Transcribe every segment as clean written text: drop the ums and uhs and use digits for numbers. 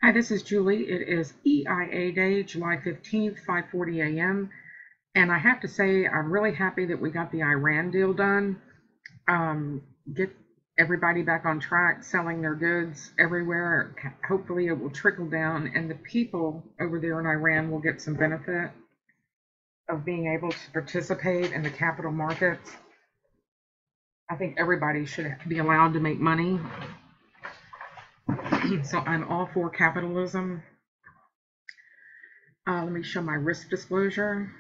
Hi, this is Julie. It is EIA Day, July 15th, 5:40 a.m. And I have to say, I'm really happy that we got the Iran deal done. Get everybody back on track, selling their goods everywhere. Hopefully, it will trickle down, and the people over there in Iran will get some benefit of being able to participate in the capital markets. I think everybody should be allowed to make money. So I'm all for capitalism. Let me show my risk disclosure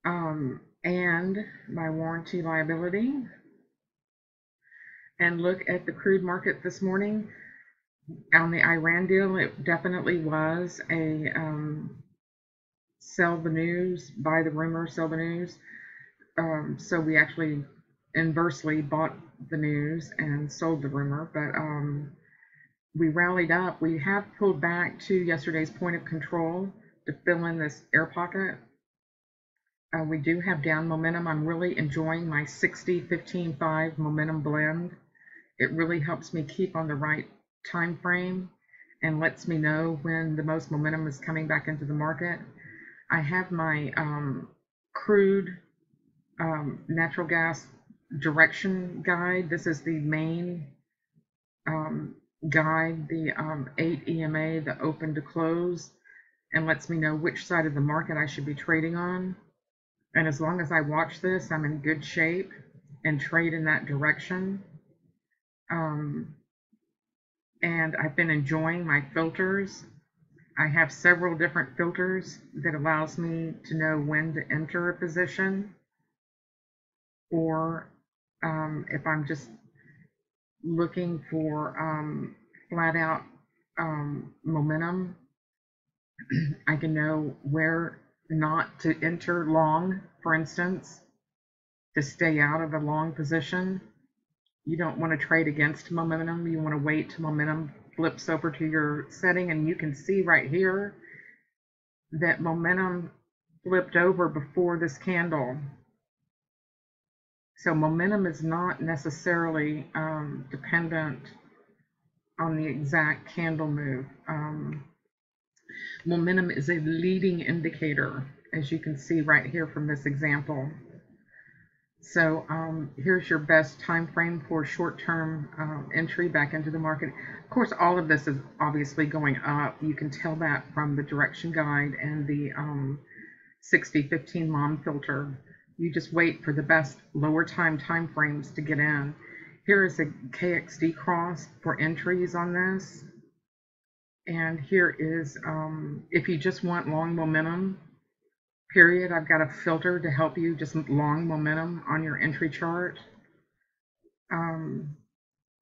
and my warranty liability. And look at the crude market this morning. On the Iran deal, it definitely was a sell the news, buy the rumor, sell the news. So we actually inversely bought the news and sold the rumor, but we rallied up. We have pulled back to yesterday's point of control to fill in this air pocket. We do have down momentum. I'm really enjoying my 60-15-5 momentum blend. It really helps me keep on the right time frame and lets me know when the most momentum is coming back into the market. I have my crude natural gas direction guide. This is the main guide, the 8 EMA, the open to close, and lets me know which side of the market I should be trading on. And as long as I watch this, I'm in good shape and trade in that direction. And I've been enjoying my filters. I have several different filters that allows me to know when to enter a position, or if I'm just looking for flat out momentum, I can know where not to enter long, for instance, to stay out of a long position. You don't want to trade against momentum. You want to wait till momentum flips over to your setting, and you can see right here that momentum flipped over before this candle. So momentum is not necessarily dependent on the exact candle move. Momentum is a leading indicator, as you can see right here from this example. So here's your best time frame for short-term entry back into the market. Of course, all of this is obviously going up. You can tell that from the direction guide and the 60-15 mom filter. You just wait for the best lower time frames to get in. Here is a KXD cross for entries on this. And here is, if you just want long momentum, period, I've got a filter to help you just long momentum on your entry chart.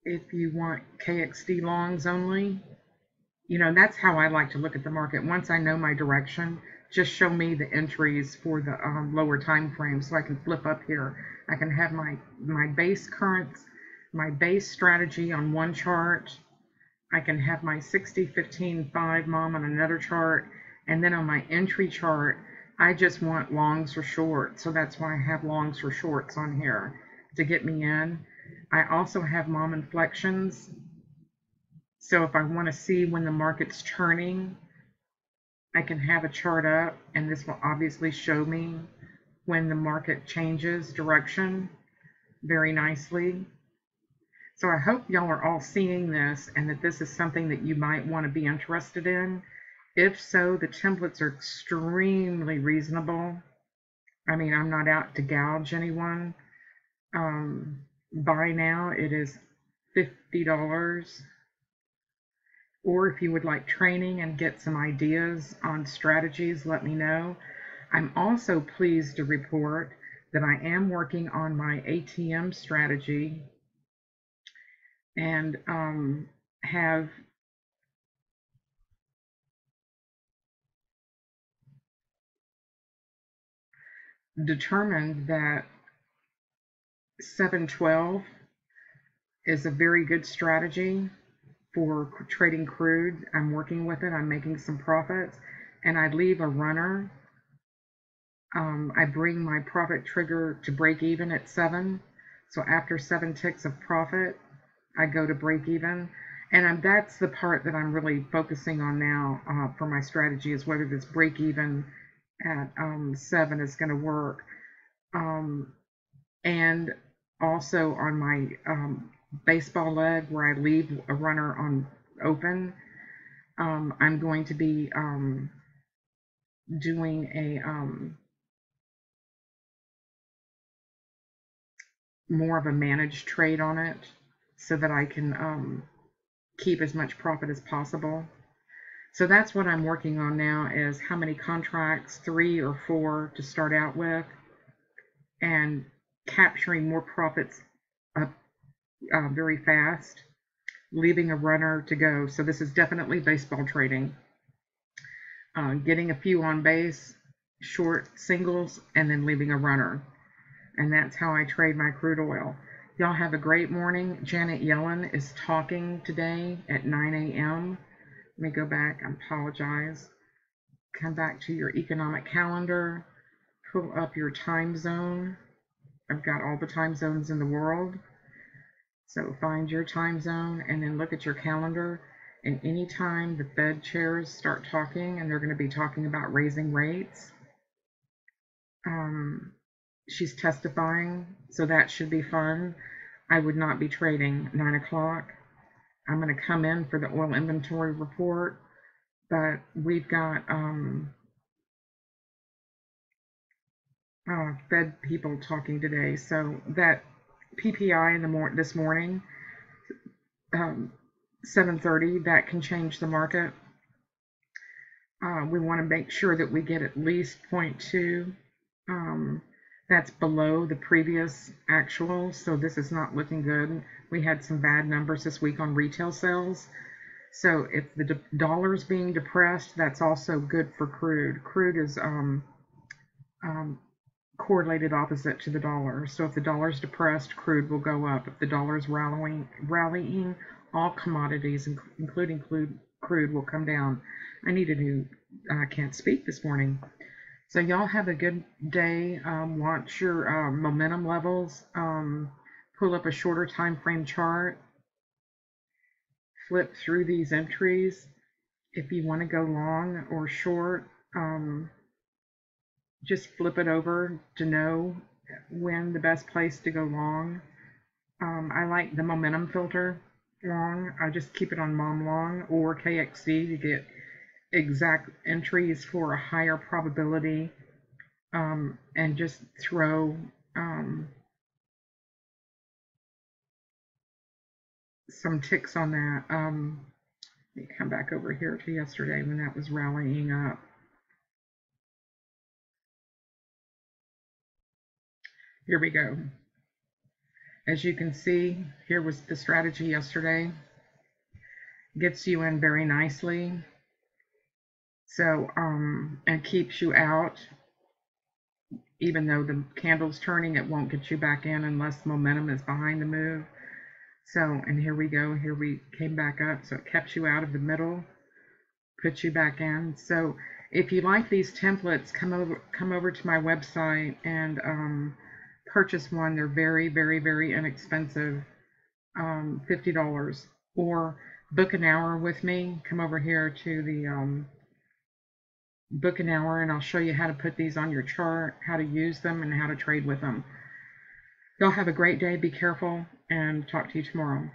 If you want KXD longs only, that's how I like to look at the market. Once I know my direction, just show me the entries for the lower time frame so I can flip up here. I can have my base currents, my base strategy on one chart. I can have my 60-15-5 mom on another chart, and then on my entry chart, I just want longs or shorts, so that's why I have longs or shorts on here to get me in. I also have mom inflections, so if I want to see when the market's turning, I can have a chart up, and this will obviously show me when the market changes direction very nicely. So I hope y'all are all seeing this and that this is something that you might want to be interested in. If so, the templates are extremely reasonable. I mean, I'm not out to gouge anyone. Buy now, it is $50. Or if you would like training and get some ideas on strategies, let me know. I'm also pleased to report that I am working on my ATM strategy and have determined that 712 is a very good strategy for trading crude. I'm working with it. I'm making some profits, and I leave a runner. I bring my profit trigger to break even at 7. So after 7 ticks of profit, I go to break even. And that's the part that I'm really focusing on now for my strategy, is whether this break even at 7 is going to work. And also on my baseball leg where I leave a runner on open, I'm going to be doing a more of a managed trade on it so that I can keep as much profit as possible. So that's what I'm working on now, is how many contracts, 3 or 4 to start out with, and capturing more profits up very fast, leaving a runner to go. So this is definitely baseball trading. Getting a few on base, short singles, and then leaving a runner. And that's how I trade my crude oil. Y'all have a great morning. Janet Yellen is talking today at 9 a.m. Let me go back. I apologize. Come back to your economic calendar. Pull up your time zone. I've got all the time zones in the world. So find your time zone and then look at your calendar. And anytime the Fed chairs start talking, and they're going to be talking about raising rates, she's testifying, so that should be fun. I would not be trading 9 o'clock. I'm going to come in for the oil inventory report, but we've got Fed people talking today. So that PPI in this morning, 7:30, that can change the market. We want to make sure that we get at least 0.2. That's below the previous actual, so this is not looking good. We had some bad numbers this week on retail sales. So if the dollar's being depressed, that's also good for crude. Crude is correlated opposite to the dollar. So if the dollar's depressed, crude will go up. If the dollar's rallying, all commodities, including crude, will come down. I can't speak this morning. So y'all have a good day. Watch your momentum levels. Pull up a shorter time frame chart. Flip through these entries. If you want to go long or short, just flip it over to know when the best place to go long. I like the momentum filter long. I just keep it on Mom Long or KXD to get exact entries for a higher probability, and just throw some ticks on that. Let me come back over here to yesterday when that was rallying up. Here we go. As you can see, here was the strategy yesterday. Gets you in very nicely. So, and keeps you out. Even though the candle's turning, it won't get you back in unless momentum is behind the move. So, and here we go. Here we came back up. So it kept you out of the middle, puts you back in. So if you like these templates, come over to my website and purchase one. They're very, very, very inexpensive, $50. Or book an hour with me. Come over here to the book an hour, and I'll show you how to put these on your chart, how to use them, and how to trade with them. Y'all have a great day. Be careful, and talk to you tomorrow.